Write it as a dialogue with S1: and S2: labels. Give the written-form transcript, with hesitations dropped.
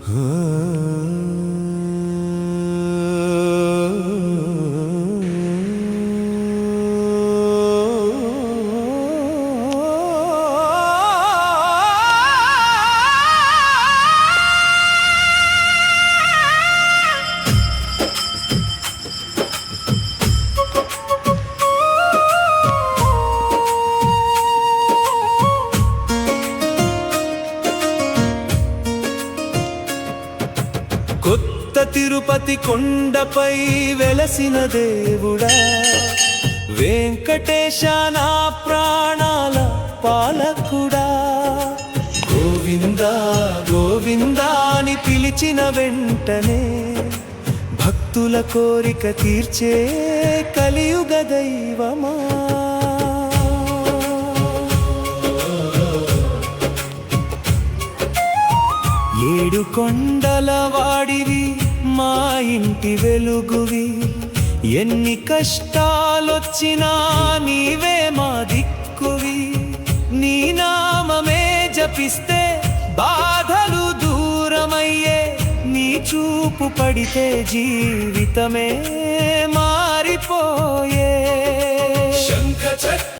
S1: కొత్త తిరుపతి కొండపై వెలసిన దేవుడా, వెంకటేశ నా ప్రాణాల పాలకుడా. గోవిందా గోవిందా అని పిలిచిన వెంటనే భక్తుల కోరిక తీర్చే కలియుగ దైవమా. ఏడు కొండల వాడివి, మా ఇంటి వెలుగువి, ఎన్ని కష్టాలొచ్చినా నీవే మా దిక్కువి. నీ నామమే జపిస్తే బాధలు దూరమయ్యే, నీ చూపు పడితే జీవితమే మారిపోయే.